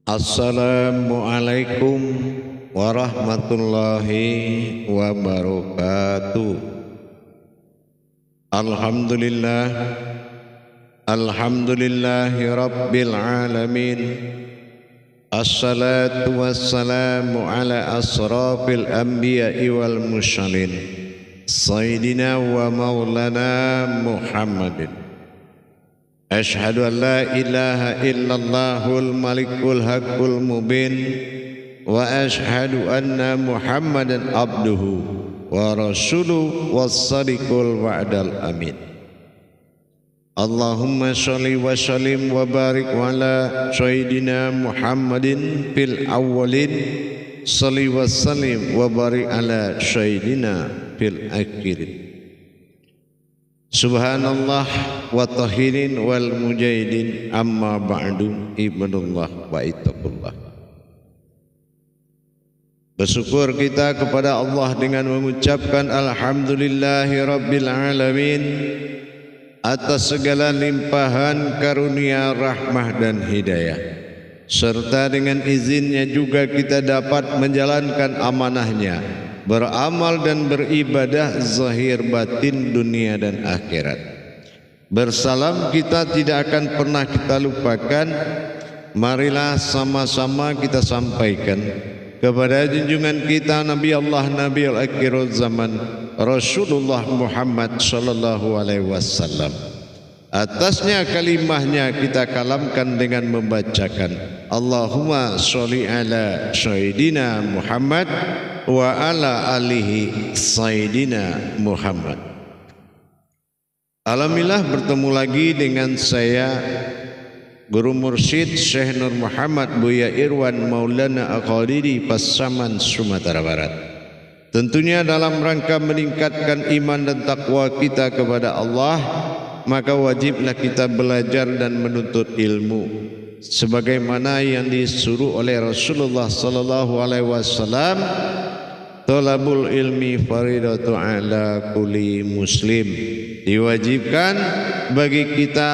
Assalamualaikum warahmatullahi wabarakatuh. Alhamdulillahi rabbil alamin. Assalatu wassalamu ala asrafil anbiya'i wal mursalin Sayyidina wa maulana Muhammadin. Ashhadu an la ilaha illallahul malikul haqqul mubin wa ashhadu anna Muhammadan abduhu wa rasuluhu was-sadiqul wa'dal amin. Allahumma sholli wa sallim wa barik ala sayyidina Muhammadin fil awwalin, sholli wa sallim wa barik ala sayyidina fil akhirin. Subhanallah wa tahirin wal mujahidin, amma ba'du, ibadullah wa ittaqullah. Bersyukur kita kepada Allah dengan mengucapkan alhamdulillahi rabbil alamin atas segala limpahan karunia, rahmah dan hidayah, serta dengan izinnya juga kita dapat menjalankan amanahnya, beramal dan beribadah zahir batin dunia dan akhirat. Bersalam kita tidak akan pernah kita lupakan. Marilah sama-sama kita sampaikan kepada junjungan kita Nabi Allah, Nabi al-akhirul zaman, Rasulullah Muhammad sallallahu alaihi wasallam. Atasnya kalimahnya kita kalamkan dengan membacakan Allahumma sholli ala sayyidina Muhammad wa ala alihi sayyidina Muhammad. Alhamdulillah bertemu lagi dengan saya Guru Mursyid Syekh Nur Muhammad Buya Irwan Maulana Al-Qadiri Pasaman, Sumatera Barat. Tentunya dalam rangka meningkatkan iman dan takwa kita kepada Allah, maka wajiblah kita belajar dan menuntut ilmu sebagaimana yang disuruh oleh Rasulullah sallallahu alaihi wasallam. Talabul ilmi faridatu ala kulli muslim. Diwajibkan bagi kita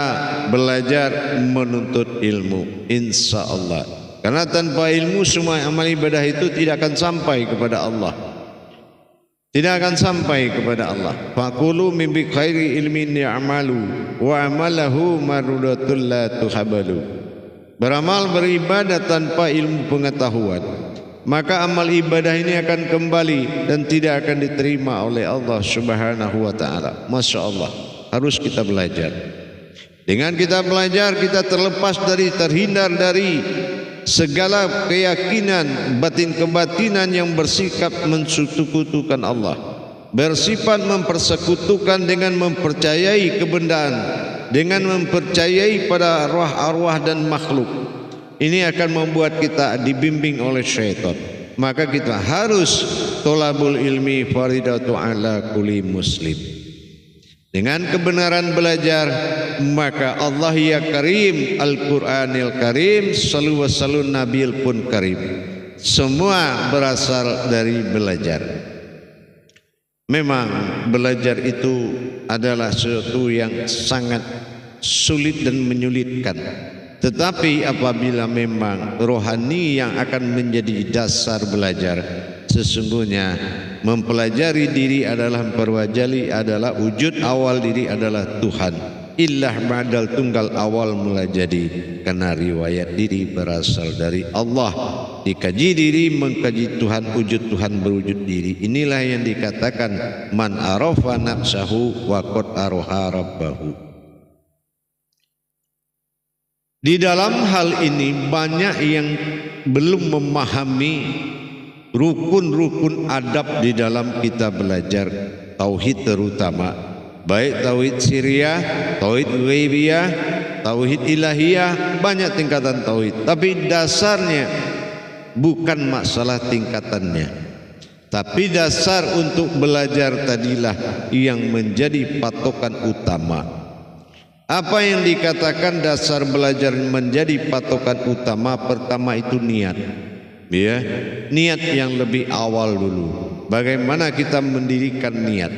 belajar menuntut ilmu, insyaallah. Karena tanpa ilmu semua amal ibadah itu tidak akan sampai kepada Allah. Tidak akan sampai kepada Allah. Faqulu min bi khairi ilmin ya'malu wa amalahu marudatul la tuhabalu. Beramal beribadah tanpa ilmu pengetahuan, maka amal ibadah ini akan kembali dan tidak akan diterima oleh Allah Subhanahu wa taala. Masya Allah, harus kita belajar. Dengan kita belajar, kita terhindar dari segala keyakinan batin kebatinan yang bersikap mensekutukan Allah, bersifat mempersekutukan dengan mempercayai kebendaan, dengan mempercayai pada arwah-arwah dan makhluk. Ini akan membuat kita dibimbing oleh syaitan. Maka kita harus tolabul ilmi faridatu ala kulli muslim. Dengan kebenaran belajar, maka Allah ya Karim, Al-Quranil Karim, salu wa salun nabil pun karim. Semua berasal dari belajar. Memang belajar itu adalah sesuatu yang sangat sulit dan menyulitkan. Tetapi apabila memang rohani yang akan menjadi dasar belajar, sesungguhnya mempelajari diri adalah memperwajali adalah wujud awal diri adalah Tuhan. Illah ba'dal tunggal awal mula jadi, karena riwayat diri berasal dari Allah. Dikaji diri, mengkaji Tuhan, wujud Tuhan berwujud diri. Inilah yang dikatakan man arafa nafsahu wa qad araha rabbahu. Di dalam hal ini banyak yang belum memahami rukun-rukun adab di dalam kita belajar tauhid, terutama baik tauhid sirriyah, tauhid ghaibiyah, tauhid ilahiyah. Banyak tingkatan tauhid, tapi dasarnya bukan masalah tingkatannya, tapi dasar untuk belajar tadilah yang menjadi patokan utama. Apa yang dikatakan dasar belajar menjadi patokan utama? Pertama itu niat, ya, niat yang lebih awal dulu. Bagaimana kita mendirikan niat?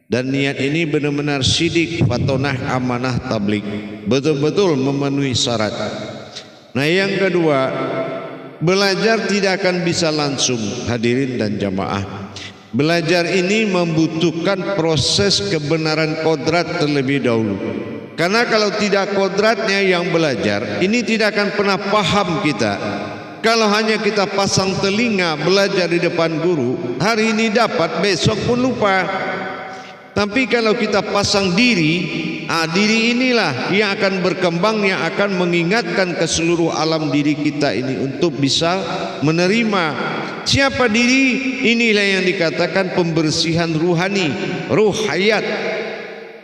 Dan niat ini benar-benar sidik, fatonah, amanah, tablik, betul-betul memenuhi syarat. Nah yang kedua, belajar tidak akan bisa langsung, hadirin dan jamaah. Belajar ini membutuhkan proses kebenaran kodrat terlebih dahulu. Karena kalau tidak kodratnya yang belajar, ini tidak akan pernah paham kita. Kalau hanya kita pasang telinga belajar di depan guru, hari ini dapat, besok pun lupa. Tapi kalau kita pasang diri, diri inilah yang akan berkembang, yang akan mengingatkan ke seluruh alam diri kita ini untuk bisa menerima. Siapa diri? Inilah yang dikatakan pembersihan ruhani, ruh hayat.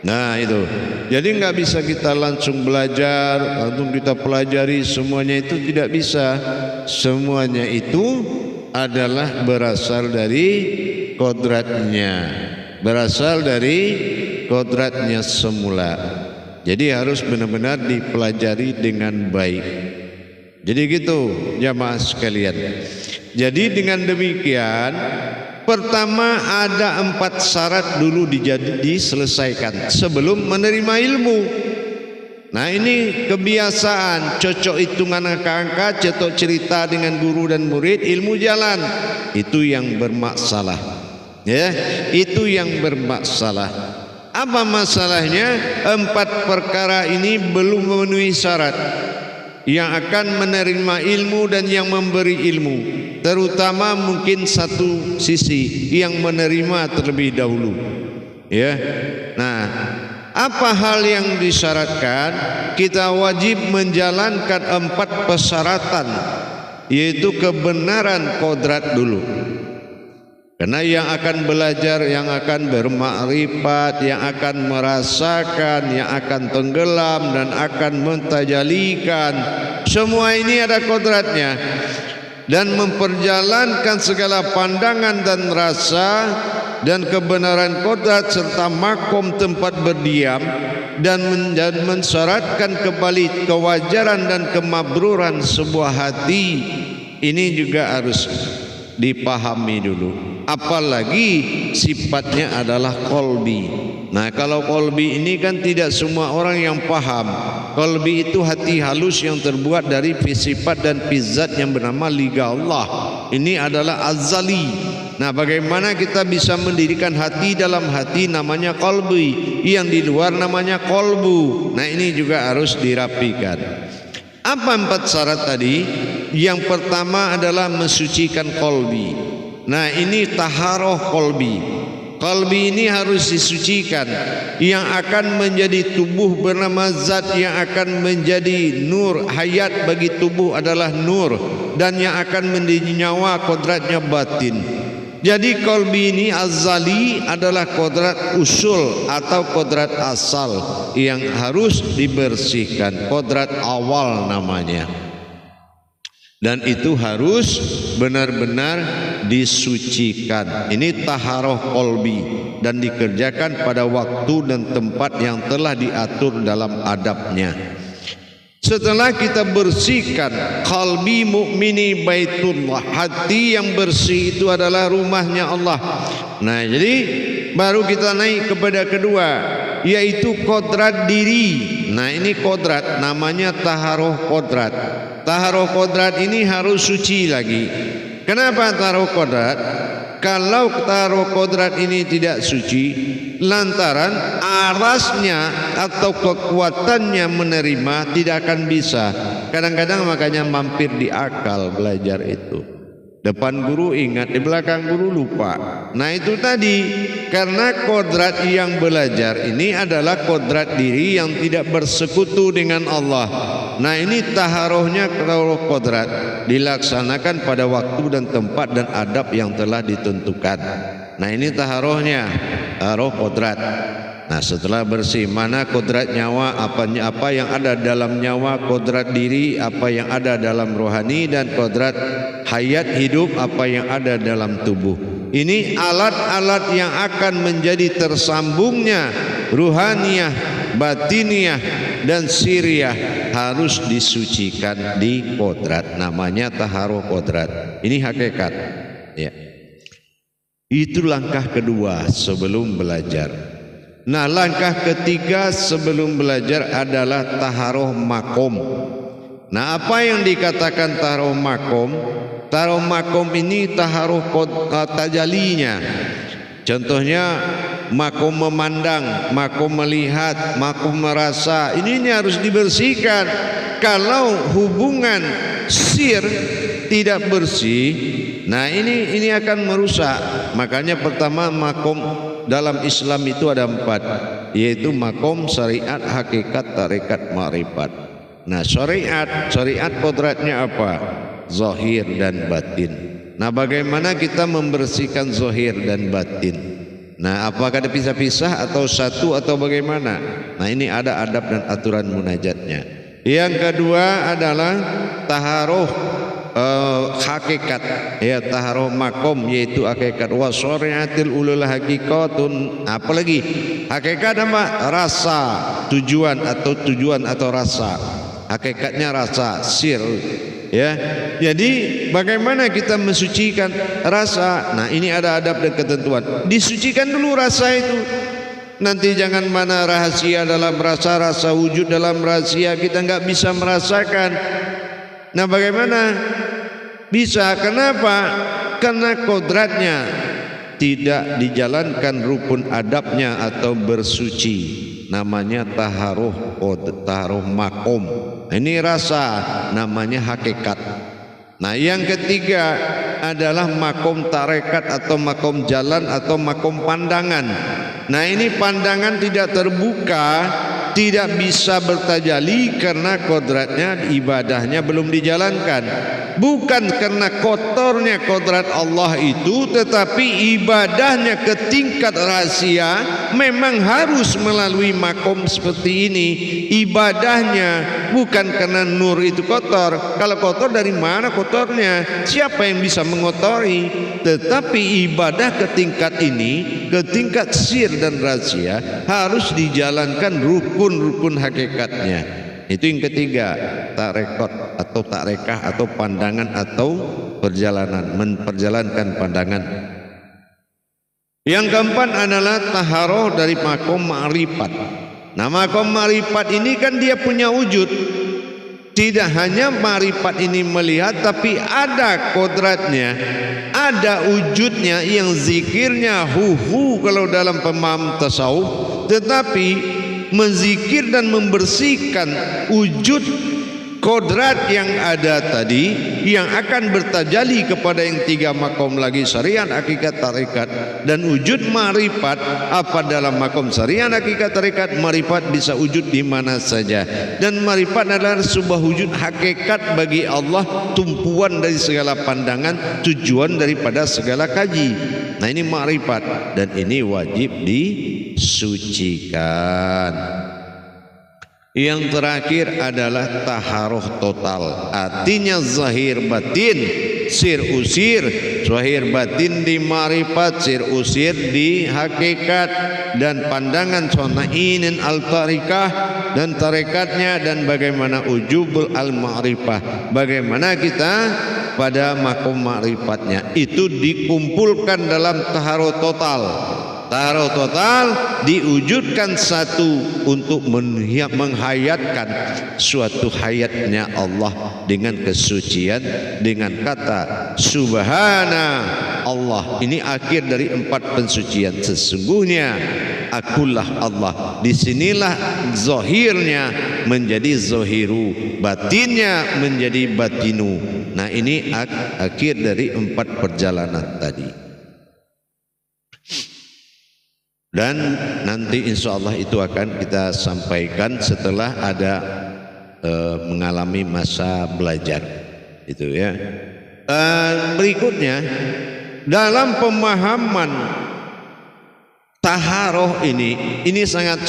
Nah itu, jadi nggak bisa kita langsung belajar, langsung kita pelajari semuanya, itu tidak bisa. Semuanya itu adalah berasal dari kodratnya, berasal dari kodratnya semula. Jadi harus benar-benar dipelajari dengan baik. Jadi gitu jamaah sekalian. Jadi dengan demikian, pertama ada 4 syarat dulu diselesaikan sebelum menerima ilmu. Nah ini kebiasaan, cocok hitungan angka-angka, cocok cerita dengan guru dan murid, ilmu jalan. Itu yang bermasalah. Ya, itu yang bermasalah. Apa masalahnya? 4 perkara ini belum memenuhi syarat yang akan menerima ilmu dan yang memberi ilmu, terutama mungkin satu sisi yang menerima terlebih dahulu. Ya, nah apa hal yang disyaratkan? Kita wajib menjalankan 4 persyaratan, yaitu kebenaran kodrat dulu. Karena yang akan belajar, yang akan bermakrifat, yang akan merasakan, yang akan tenggelam dan akan mentajalikan, semua ini ada kodratnya. Dan memperjalankan segala pandangan dan rasa dan kebenaran kodrat serta makom tempat berdiam dan mensyaratkan kembali kewajaran dan kemabruran sebuah hati. Ini juga harus dipahami dulu. Apalagi sifatnya adalah kolbi. Nah kalau kolbi ini kan tidak semua orang yang paham. Kolbi itu hati halus yang terbuat dari sifat dan zat yang bernama liga Allah. Ini adalah azali. Nah bagaimana kita bisa mendirikan hati dalam hati, namanya kolbi, yang di luar namanya kolbu. Nah ini juga harus dirapikan. Apa 4 syarat tadi? Yang pertama adalah mensucikan kolbi. Nah ini taharoh kolbi. Kolbi ini harus disucikan. Yang akan menjadi tubuh bernama zat yang akan menjadi nur hayat bagi tubuh adalah nur, dan yang akan menjadi nyawa kodratnya batin. Jadi kolbi ini azali adalah kodrat usul atau kodrat asal yang harus dibersihkan, kodrat awal namanya. Dan itu harus benar-benar disucikan. Ini taharoh kolbi dan dikerjakan pada waktu dan tempat yang telah diatur dalam adabnya. Setelah kita bersihkan, qalbi mukmini baitullah, hati yang bersih itu adalah rumahnya Allah. Nah jadi baru kita naik kepada kedua, yaitu kodrat diri. Nah ini kodrat, namanya taharoh kodrat. Taharoh kodrat ini harus suci lagi. Kenapa taharoh kodrat? Kalau taharoh kodrat ini tidak suci, lantaran arasnya atau kekuatannya menerima tidak akan bisa. Kadang-kadang makanya mampir di akal belajar itu. Depan guru ingat, di belakang guru lupa. Nah itu tadi, karena kodrat yang belajar ini adalah kodrat diri yang tidak bersekutu dengan Allah. Nah ini taharohnya kalau kodrat dilaksanakan pada waktu dan tempat dan adab yang telah ditentukan. Nah ini taharohnya, taharoh kodrat. Nah setelah bersih, mana kodrat nyawa, apa yang ada dalam nyawa, kodrat diri, apa yang ada dalam rohani, dan kodrat hayat hidup, apa yang ada dalam tubuh. Ini alat-alat yang akan menjadi tersambungnya ruhaniyah, batiniyah, dan siriyah harus disucikan di kodrat. Namanya taharoh kodrat. Ini hakikat. Ya. Itu langkah kedua sebelum belajar. Nah langkah ketiga sebelum belajar adalah taharoh makom. Nah, apa yang dikatakan taharuh makom? Taharuh makom ini taharuh tajalinya. Contohnya makom memandang, makom melihat, makom merasa. Ini harus dibersihkan. Kalau hubungan sir tidak bersih, nah ini akan merusak. Makanya pertama makom dalam Islam itu ada 4, yaitu makom, syariat, hakikat, tarekat, ma'rifat. Nah, syariat kodratnya apa? Zahir dan batin. Nah, bagaimana kita membersihkan zahir dan batin? Nah, apakah dipisah-pisah atau satu atau bagaimana? Nah, ini ada adab dan aturan munajatnya. Yang kedua adalah taharuh hakikat, ya, taharuh makom, yaitu hakikat. Wa syariatil ulul hakikatun. Apalagi hakikat apa? Rasa, tujuan atau rasa. Hakikatnya rasa, sir, ya. Jadi bagaimana kita mensucikan rasa? Nah, ini ada adab dan ketentuan. Disucikan dulu rasa itu. Nanti jangan mana rahasia dalam rasa wujud dalam rahasia, kita nggak bisa merasakan. Nah, bagaimana bisa? Kenapa? Karena kodratnya tidak dijalankan rukun adabnya atau bersuci. Namanya taharuh makom. Ini rasa, namanya hakikat. Nah, yang ketiga adalah makom tarekat atau makom jalan atau makom pandangan. Nah, ini pandangan tidak terbuka, tidak bisa bertajali karena kodratnya, ibadahnya belum dijalankan. Bukan karena kotornya kodrat Allah itu, tetapi ibadahnya ke tingkat rahasia memang harus melalui makom seperti ini. Ibadahnya bukan karena nur itu kotor. Kalau kotor, dari mana kotornya? Siapa yang bisa mengotori? Tetapi ibadah ke tingkat ini, ke tingkat sir dan rahasia, harus dijalankan rukun hakikatnya. Itu yang ketiga, tarekot atau tarekah atau pandangan atau perjalanan, memperjalankan pandangan. Yang keempat adalah taharuh dari makom ma'rifat. Nah, makom ma'rifat ini kan dia punya wujud. Tidak hanya ma'rifat ini melihat, tapi ada kodratnya, ada wujudnya yang zikirnya kalau dalam pemaham tasawuf. Tetapi menzikir dan membersihkan wujud kodrat yang ada tadi, yang akan bertajali kepada yang 3 makom lagi, syariat, hakikat, tarekat, dan wujud ma'rifat. Apa dalam makom syariat, hakikat, tarekat? Ma'rifat bisa wujud di mana saja, dan ma'rifat adalah sebuah wujud hakikat bagi Allah, tumpuan dari segala pandangan, tujuan daripada segala kaji. Nah, ini ma'rifat, dan ini wajib disucikan. Yang terakhir adalah taharuh total, artinya zahir batin, sir usir, zahir batin di ma'rifat, sir usir di hakikat, dan pandangan sonainin al-tarikah dan tarekatnya, dan bagaimana ujubul al-ma'rifah, bagaimana kita pada makom ma'rifatnya. Itu dikumpulkan dalam taharuh total. Taharuh total diwujudkan satu untuk menghayatkan suatu hayatnya Allah dengan kesucian, dengan kata subhana Allah. Ini akhir dari 4 pensucian. Sesungguhnya akulah Allah. Disinilah zahirnya menjadi zahiru, batinnya menjadi batinu. Nah, ini akhir dari 4 perjalanan tadi. Dan nanti insya Allah itu akan kita sampaikan setelah ada mengalami masa belajar, itu ya. Berikutnya, dalam pemahaman taharuh ini sangat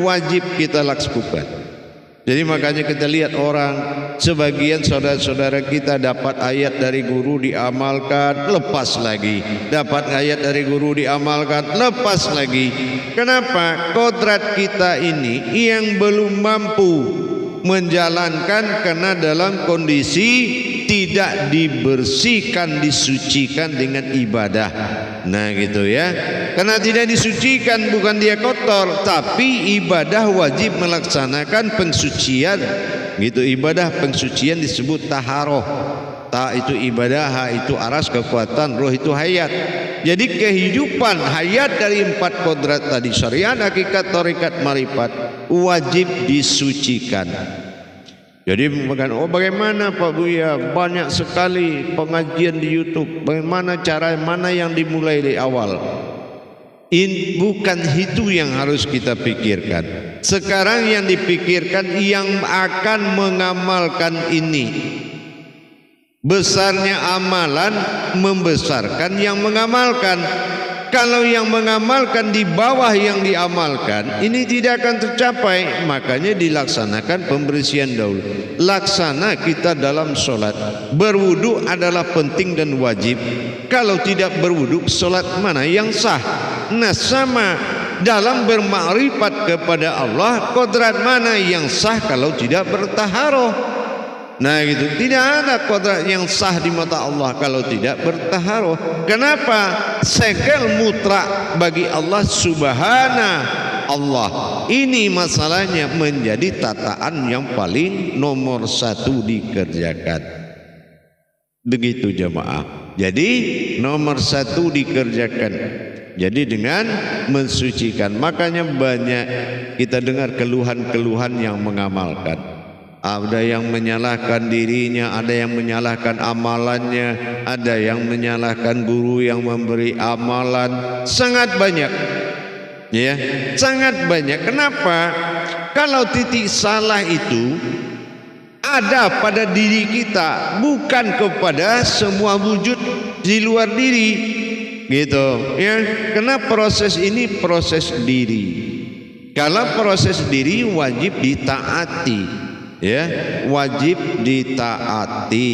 wajib kita laksanakan. Jadi makanya kita lihat orang, sebagian saudara-saudara kita dapat ayat dari guru diamalkan, lepas lagi. Dapat ayat dari guru diamalkan, lepas lagi. Kenapa? Kodrat kita ini yang belum mampu menjalankan karena dalam kondisi tidak dibersihkan, disucikan dengan ibadah. Nah, gitu ya. Karena tidak disucikan, bukan dia kotor, tapi ibadah wajib melaksanakan pensucian Gitu, ibadah pensucian disebut taharoh. Ta itu ibadah, ha itu aras kekuatan, roh itu hayat. Jadi kehidupan hayat dari 4 kodrat tadi, syariat, hakikat, tarekat, marifat, wajib disucikan. Jadi bagaimana Pak Buya, banyak sekali pengajian di YouTube, bagaimana cara mana yang dimulai dari awal. Bukan itu yang harus kita pikirkan. Sekarang yang dipikirkan yang akan mengamalkan ini. Besarnya amalan membesarkan yang mengamalkan. Kalau yang mengamalkan di bawah yang diamalkan, ini tidak akan tercapai. Makanya dilaksanakan pembersihan dahulu. Laksana kita dalam sholat. Berwudu adalah penting dan wajib. Kalau tidak berwudu, sholat mana yang sah? Nah, sama dalam bermakrifat kepada Allah, kodrat mana yang sah kalau tidak bertaharoh? Nah gitu, tidak ada kodrat yang sah di mata Allah kalau tidak bertaharoh. Kenapa? Segel mutlak bagi Allah subhanahu Allah. Ini masalahnya menjadi tataan yang paling nomor 1 dikerjakan. Begitu jamaah. Jadi nomor 1 dikerjakan. Jadi dengan mensucikan. Makanya banyak kita dengar keluhan-keluhan yang mengamalkan. Ada yang menyalahkan dirinya, ada yang menyalahkan amalannya, ada yang menyalahkan guru yang memberi amalan. Sangat banyak, ya, sangat banyak. Kenapa? Kalau titik salah itu ada pada diri kita, bukan kepada semua wujud di luar diri, gitu. Ya, karena proses ini proses diri. Kalau proses diri wajib ditaati. Ya, wajib ditaati.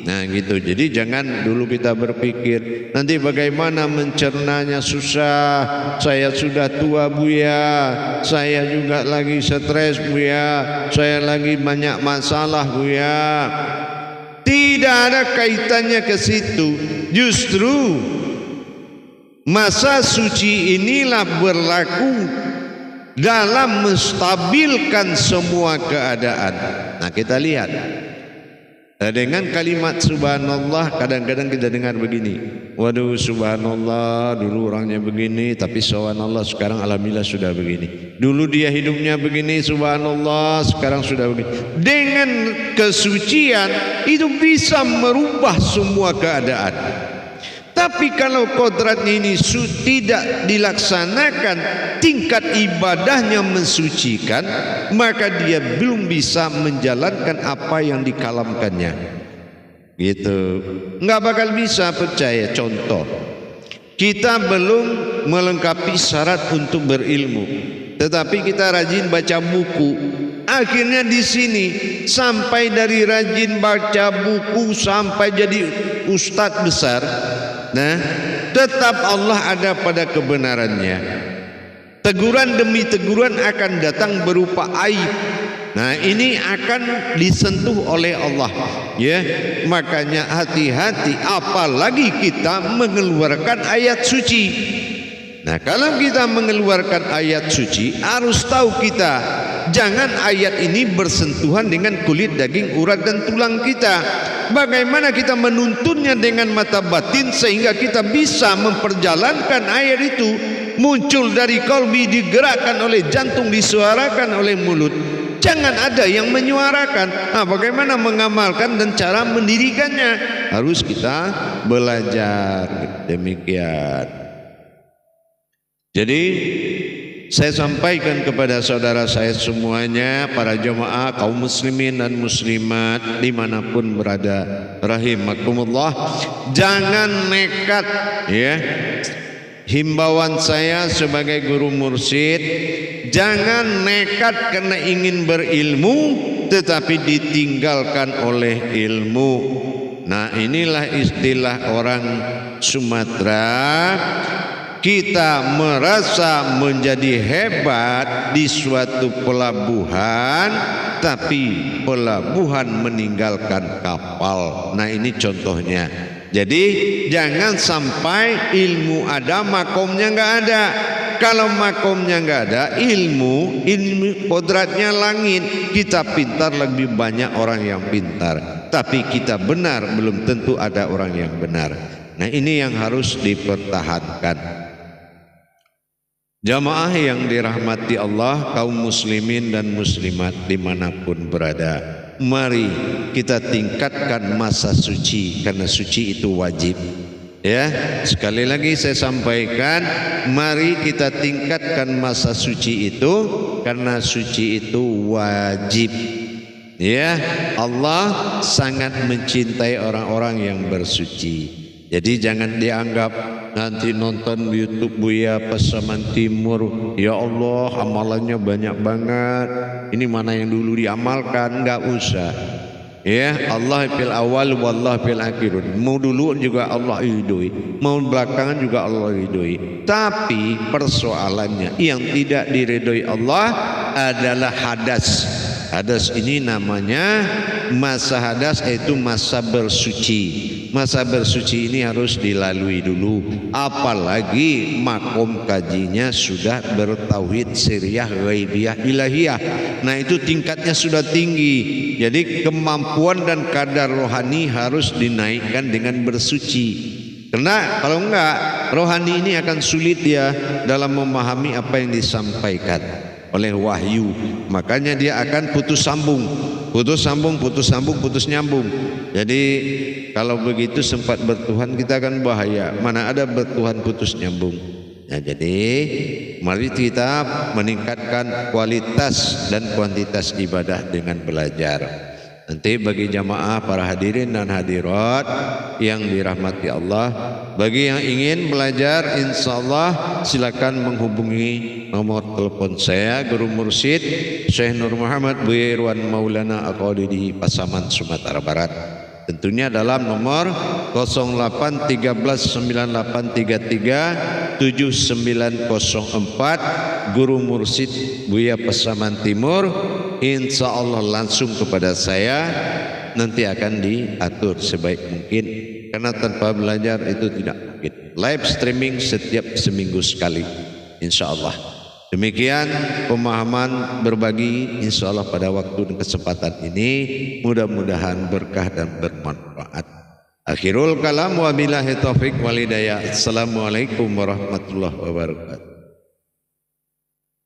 Nah gitu. Jadi jangan dulu kita berpikir nanti bagaimana mencernanya susah, saya sudah tua Buya, saya juga lagi stres Buya, saya lagi banyak masalah Buya. Tidak ada kaitannya ke situ. Justru masa suci inilah berlaku dalam menstabilkan semua keadaan. Nah kita lihat dengan kalimat subhanallah, kadang-kadang kita dengar begini, waduh subhanallah dulu orangnya begini, tapi subhanallah sekarang alhamdulillah sudah begini. Dulu dia hidupnya begini, subhanallah sekarang sudah begini. Dengan kesucian itu bisa merubah semua keadaan. Tapi kalau kodratnya ini tidak dilaksanakan, tingkat ibadahnya mensucikan, maka dia belum bisa menjalankan apa yang dikalamkannya. Gitu, nggak bakal bisa percaya. Contoh, kita belum melengkapi syarat untuk berilmu, tetapi kita rajin baca buku. Akhirnya di sini sampai dari rajin baca buku sampai jadi ustadz besar. Nah, tetap Allah ada pada kebenarannya. Teguran demi teguran akan datang berupa aib. Nah, ini akan disentuh oleh Allah. Ya, makanya hati-hati apalagi kita mengeluarkan ayat suci. Nah, kalau kita mengeluarkan ayat suci, harus tahu kita jangan ayat ini bersentuhan dengan kulit, daging, urat dan tulang kita. Bagaimana kita menuntunnya dengan mata batin sehingga kita bisa memperjalankan ayat itu, muncul dari qalbi, digerakkan oleh jantung, disuarakan oleh mulut. Jangan ada yang menyuarakan. Nah, bagaimana mengamalkan dan cara mendirikannya? Harus kita belajar. Demikian. Jadi saya sampaikan kepada saudara saya semuanya, para jemaah kaum muslimin dan muslimat dimanapun berada, rahimakumullah, jangan nekat ya. Himbauan saya sebagai guru mursyid, jangan nekat karena ingin berilmu tetapi ditinggalkan oleh ilmu. Nah, inilah istilah orang Sumatera. Kita merasa menjadi hebat di suatu pelabuhan, tapi pelabuhan meninggalkan kapal. Nah, ini contohnya. Jadi jangan sampai ilmu ada makomnya nggak ada. kalau makomnya nggak ada, ilmu kodratnya langit. Kita pintar lebih banyak orang yang pintar, tapi kita benar belum tentu ada orang yang benar. Nah ini yang harus dipertahankan. Jamaah yang dirahmati Allah, kaum muslimin dan muslimat dimanapun berada, mari kita tingkatkan masa suci, karena suci itu wajib. Ya, sekali lagi saya sampaikan, mari kita tingkatkan masa suci itu, karena suci itu wajib. Ya, Allah sangat mencintai orang-orang yang bersuci. Jadi jangan dianggap nanti nonton YouTube Buya Pasaman Timur, ya Allah amalannya banyak banget, ini mana yang dulu diamalkan. Enggak usah. Ya, Allah fil awal wallah fil akhir. Mau dulu juga Allah ridhoi, mau belakangan juga Allah ridhoi. Tapi persoalannya yang tidak diridhoi Allah adalah hadas. Hadas ini namanya masa hadas, yaitu masa bersuci. Masa bersuci ini harus dilalui dulu, apalagi makom kajinya sudah bertauhid sirriyah ghaibiyah ilahiyah. Nah itu tingkatnya sudah tinggi. Jadi kemampuan dan kadar rohani harus dinaikkan dengan bersuci. Karena kalau enggak, rohani ini akan sulit ya dalam memahami apa yang disampaikan oleh wahyu. Makanya dia akan putus sambung, putus nyambung. Jadi kalau begitu sempat bertuhan kita akan bahaya. Mana ada bertuhan putus nyambung. Nah, jadi mari kita meningkatkan kualitas dan kuantitas ibadah dengan belajar. Nanti bagi jamaah para hadirin dan hadirat yang dirahmati Allah, bagi yang ingin belajar insyaallah silakan menghubungi nomor telepon saya, Guru Mursyid Syekh Nur Muhammad Buya Irwan Maulana Aqadiri Pasaman Sumatera Barat. Tentunya dalam nomor 081398337904 Guru Mursyid Buya Pasaman Timur. Insya Allah langsung kepada saya, nanti akan diatur sebaik mungkin, karena tanpa belajar itu tidak mungkin. Live streaming setiap seminggu sekali, insya Allah. Demikian pemahaman berbagi insya Allah pada waktu dan kesempatan ini, mudah-mudahan berkah dan bermanfaat. Akhirul kalam, wabillahi taufik wal hidayah. Assalamualaikum warahmatullahi wabarakatuh.